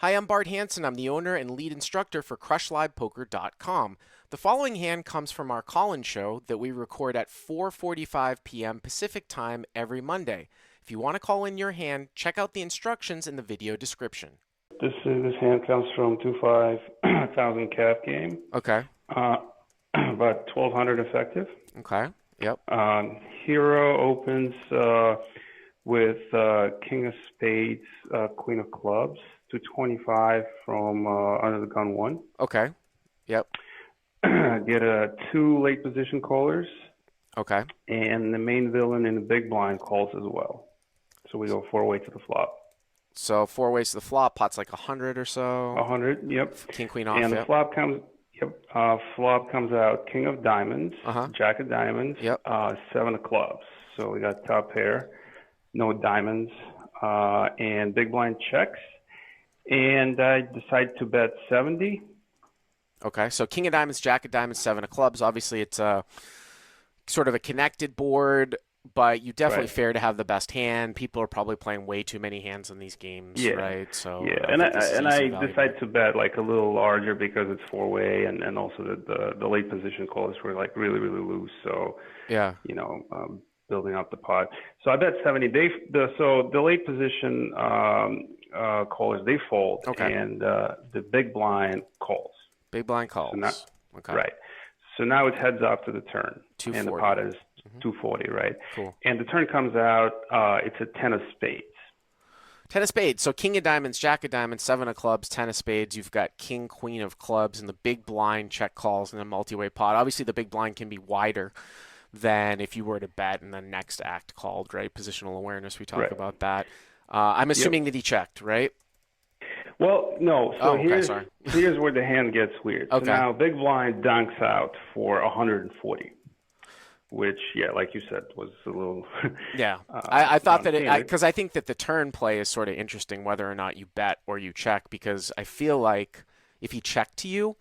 Hi, I'm Bart Hansen. I'm the owner and lead instructor for CrushLivePoker.com. The following hand comes from our call-in show that we record at 4:45 p.m. Pacific Time every Monday. If you want to call in your hand, check out the instructions in the video description. This hand comes from 2-5,000 cap game. Okay. About 1,200 effective. Okay. Yep. Hero opens with King of Spades, Queen of Clubs, 225 from under the gun 1. Okay. Yep. Get 2 late position callers. Okay. And the main villain in the big blind calls as well. So we go 4-way to the flop. So 4 ways to the flop. Pot's like 100 or so. 100, yep. King, queen off. And the yep. flop comes. Flop comes out King of Diamonds, Jack of Diamonds, Yep. 7 of Clubs. So we got top pair, no diamonds, and big blind checks. And I decide to bet 70. Okay, so King of Diamonds, Jack of Diamonds, 7 of Clubs. Obviously, it's sort of a connected board, but you definitely fair to have the best hand. People are probably playing way too many hands in these games, right? So yeah, and I decide to bet like a little larger because it's 4-way, and also the late position calls were like really loose. So building up the pot. So I bet 70. So the late position callers, they fold, and the big blind calls. Big blind calls. So right. So now it's heads up to the turn, and the pot is 240, right? Cool. And the turn comes out, it's a 10 of spades. 10 of spades. So King of Diamonds, Jack of Diamonds, 7 of Clubs, 10 of spades. You've got King, Queen of Clubs, and the big blind check calls in a multi-way pot. Obviously, the big blind can be wider than if you were to bet and the next act called, right? Positional awareness, we talk about that. I'm assuming that he checked, right? Well, no. So here's where the hand gets weird. So now big blind dunks out for 140, which, like you said, was a little. I thought that because I think that the turn play is sort of interesting, whether or not you bet or you check, because I feel like if he checked to you,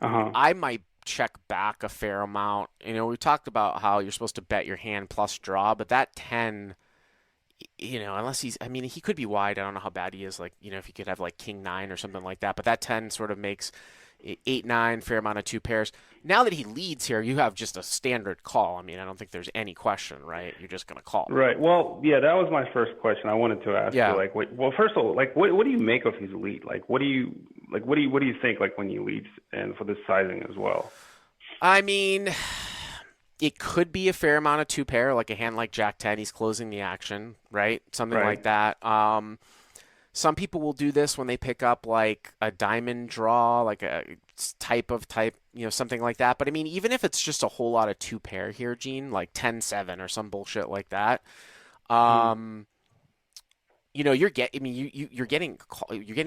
I might check back a fair amount. We talked about how you're supposed to bet your hand plus draw, but that 10. Unless he could be wide. I don't know how bad he is. Like, if he could have like King 9 or something like that. But that 10 sort of makes 8, 9, fair amount of 2 pairs. Now that he leads here, you have just a standard call. I don't think there's any question, right? You're just going to call. Right. Well, that was my first question. I wanted to ask you. Like, well, first of all, like, what do you make of his lead? Like, what do you think like when he leads, and for this sizing as well? It could be a fair amount of 2 pair, like a hand like Jack 10. He's closing the action, right? Something like that. Some people will do this when they pick up like a diamond draw, like a type, something like that. But even if it's just a whole lot of 2 pair here, Gene, like 10-7 or some bullshit like that, you're getting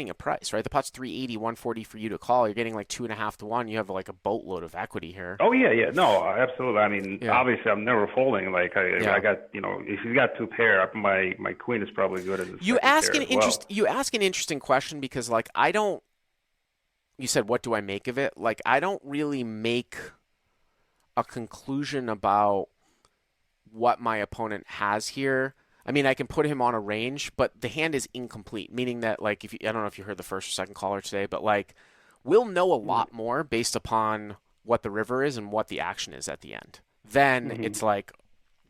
a price, right? The pot's 380, 140 for you to call. You're getting like 2.5 to 1. You have like a boatload of equity here. Oh yeah. No, absolutely. Obviously, I'm never folding. Like I got, if he's got 2 pair, my queen is probably good as a You ask an interesting question, because like you said, what do I make of it? Like, I don't really make a conclusion about what my opponent has here. I can put him on a range, but the hand is incomplete, meaning that, like, I don't know if you heard the first or second caller today, but, like, we'll know a lot more based upon what the river is and what the action is at the end. Then it's like,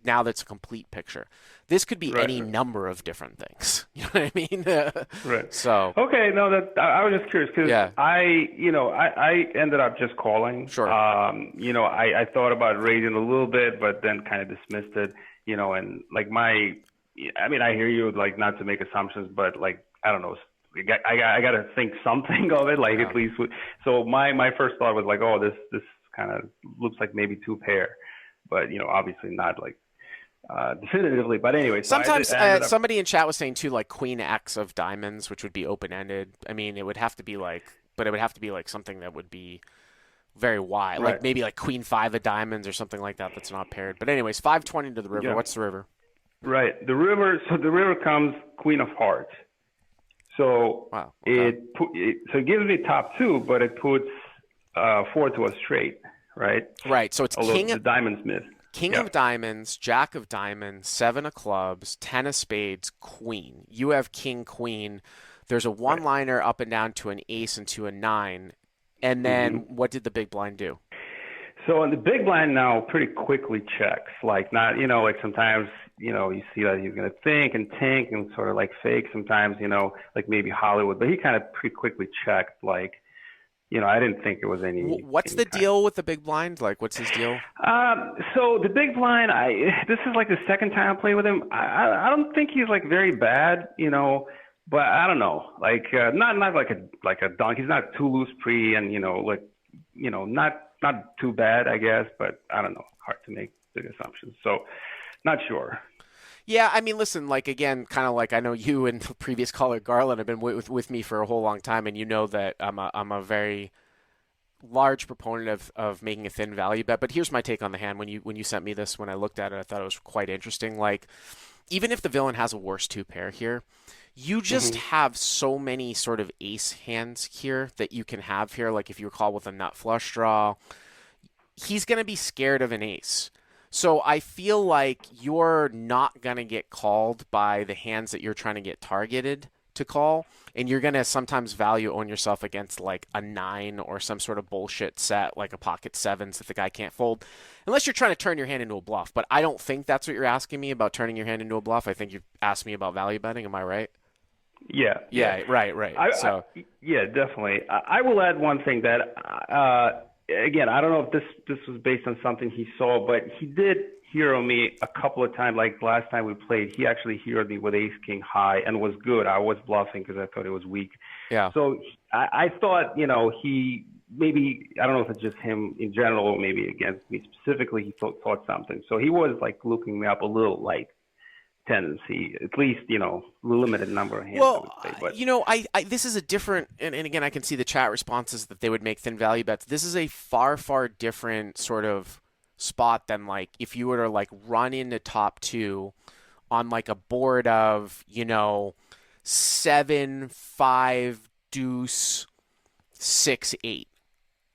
now that's a complete picture. This could be any number of different things. You know what I mean? Right. So. Okay, no, I was just curious because I ended up just calling. Sure. I thought about raising a little bit, but then kind of dismissed it. And like I hear you, like, not to make assumptions, but like, I don't know, I got to think something of it, like at least. So my first thought was like, oh, this kind of looks like maybe 2 pair, but obviously not like definitively. But anyway, sometimes somebody in chat was saying too, like Queen X of diamonds, which would be open ended. It would have to be like, something that would be very wide, like maybe like Queen 5 of diamonds or something like that. That's not paired. But anyways, 520 to the river. What's the river? Right. The river comes Queen of Hearts. So it gives me top 2, but it puts 4 to a straight, right? Right. So it's King of Diamonds miss. King of Diamonds, Jack of Diamonds, 7 of Clubs, 10 of Spades, Queen. You have King, Queen. There's a one-liner up and down to an ace and to a 9. And then what did the big blind do? So on the big blind now pretty quickly checks, like not, like sometimes, you see that he's going to think and tink and sort of like fake sometimes, like maybe Hollywood, but he kind of pretty quickly checked, like, I didn't think it was any. What's the deal with the big blind? Like, what's his deal? So the big blind, this is like the second time I play with him. I don't think he's like very bad, but I don't know, like not like a dunk. He's not too loose pre, and not too bad, I guess, but I don't know. Hard to make big assumptions. So, not sure. Yeah, I mean, listen, like, again, kind of like I know you and the previous caller, Garland, have been with me for a whole long time, and you know that I'm a very large proponent of making a thin value bet. But here's my take on the hand. When you sent me this, when I looked at it, I thought it was quite interesting. Like, even if the villain has a worse 2-pair here, you just have so many sort of ace hands here that you can have here. Like, if you recall with a nut flush draw, he's going to be scared of an ace. So I feel like you're not going to get called by the hands that you're trying to get targeted to call, and you're going to sometimes value own yourself against like a 9 or some sort of bullshit set like a pocket 7s that the guy can't fold, unless you're trying to turn your hand into a bluff. But I don't think that's what you're asking me about, turning your hand into a bluff. I think you asked me about value betting. Am I right? Yeah. Right. Yeah, definitely. I will add one thing that, again, I don't know if this was based on something he saw, but he did hero me a couple of times. Like last time we played, he actually heroed me with ace king high and was good. I was bluffing because I thought it was weak. Yeah. So I thought, he maybe, I don't know if it's just him in general or maybe against me specifically, he thought something. So he was like looking me up a little like tendency, at least, limited number of hands. Well, I would say. But I this is a different, and again, I can see the chat responses that they would make thin value bets. This is a far, far different sort of spot than like if you were to like run into top 2 on like a board of, 7, 5, deuce, 6, 8,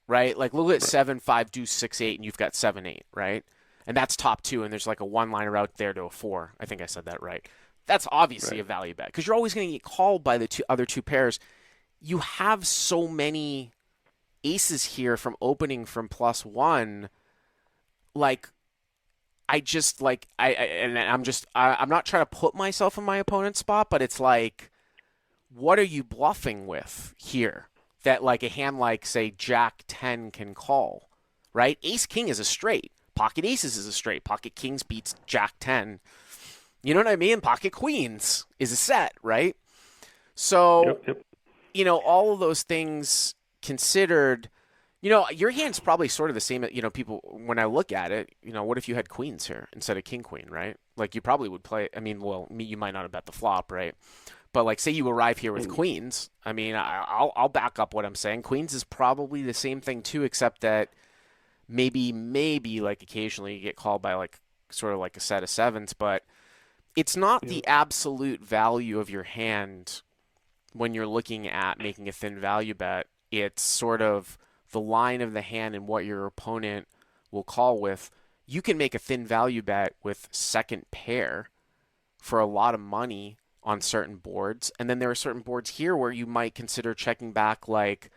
right? Like look at 7, 5, deuce, 6, 8, and you've got 7, 8, right? And that's top 2, and there's like a one-liner out there to a 4. I think I said that right. That's obviously a value bet because you're always going to get called by the other two pairs. You have so many aces here from opening from +1. Like, I'm not trying to put myself in my opponent's spot, but it's like, what are you bluffing with here that like a hand like, say, Jack 10 can call, right? Ace King is a straight. Pocket aces is a straight. Pocket kings beats Jack 10. You know what I mean? Pocket queens is a set, right? So, Yep. All of those things considered, your hand's probably sort of the same. People, when I look at it, what if you had queens here instead of king queen, right? Like you probably would play. I mean, well, you might not have bet the flop, right? But like, say you arrive here with queens. I mean, I'll back up what I'm saying. Queens is probably the same thing too, except that maybe like occasionally you get called by like sort of like a set of 7s, but it's not the absolute value of your hand when you're looking at making a thin value bet. It's sort of the line of the hand and what your opponent will call with. You can make a thin value bet with second pair for a lot of money on certain boards, and then there are certain boards here where you might consider checking back like,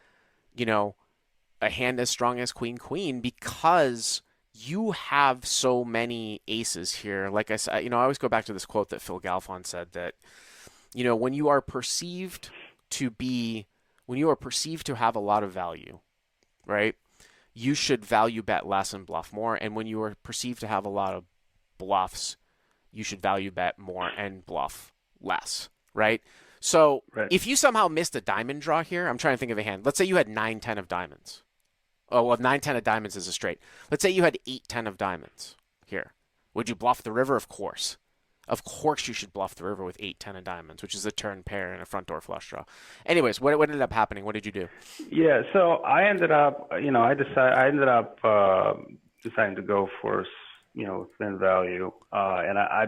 a hand as strong as queen because you have so many aces here. Like I said, I always go back to this quote that Phil Galfond said that, when you are perceived to have a lot of value, right? You should value bet less and bluff more. And when you are perceived to have a lot of bluffs, you should value bet more and bluff less, right? So if you somehow missed a diamond draw here, I'm trying to think of a hand. Let's say you had 9, 10 of diamonds. Oh, well, 9, 10 of diamonds is a straight. Let's say you had 8, 10 of diamonds here. Would you bluff the river? Of course. Of course you should bluff the river with 8, 10 of diamonds, which is a turn pair and a front door flush draw. Anyways, what ended up happening? What did you do? Yeah, so I ended up, deciding to go for, thin value. And I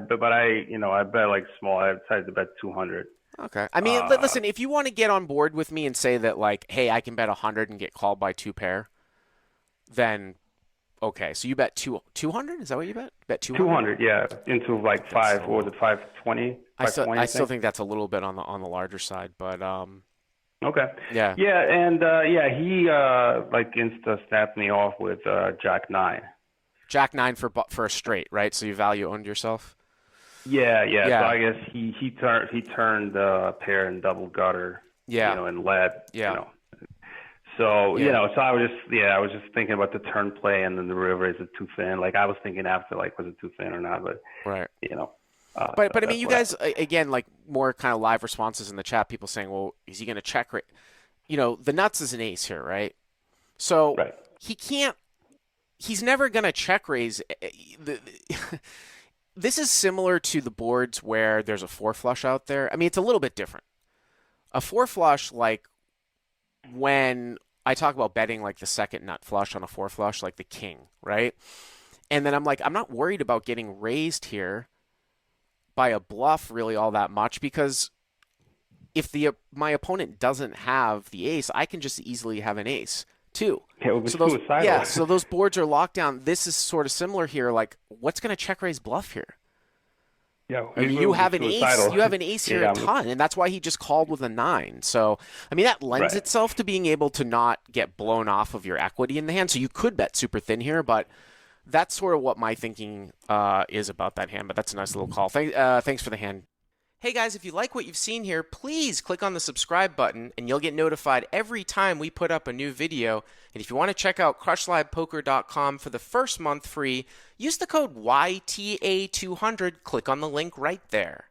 bet like small. I decided to bet 200. Okay. I mean, listen, if you want to get on board with me and say that like, hey, I can bet 100 and get called by 2 pair, then Okay, so you bet 200? Is that what you bet? Bet 200? 200, yeah, into like five. What was it, 520? I 520, still think that's a little bit on the larger side, but Okay. yeah. Yeah, and yeah, he like insta snapped me off with Jack 9. Jack 9 for a straight, right? So you value owned yourself? Yeah. Yeah. So I guess he turned pair and double gutter, Yeah. and led, Yeah. So, Yeah. so I was just thinking about the turn play and then the river, is it too thin? Like I was thinking after, like, was it too thin or not? But Right. But I mean, you guys, again, like more kind of live responses in the chat, people saying, well, is he going to check? The nuts is an ace here, right? So right. He's never going to check raise. This is similar to the boards where there's a 4-flush out there. I mean, it's a little bit different. A 4-flush, like when I talk about betting like the second nut flush on a 4-flush, like the king, right? And then I'm like, I'm not worried about getting raised here by a bluff really all that much, because if my opponent doesn't have the ace, I can just easily have an ace too. Yeah, it would be suicidal. So those boards are locked down. This is sort of similar here. Like, what's going to check raise bluff here? Yeah, you have an ace. You have an ace here a ton, and that's why he just called with a 9. So, I mean, that lends itself to being able to not get blown off of your equity in the hand. So you could bet super thin here, but that's sort of what my thinking is about that hand. But that's a nice little call. Thanks for the hand. Hey guys, if you like what you've seen here, please click on the subscribe button and you'll get notified every time we put up a new video. And if you want to check out crushlivepoker.com for the first month free, use the code YTA200. Click on the link right there.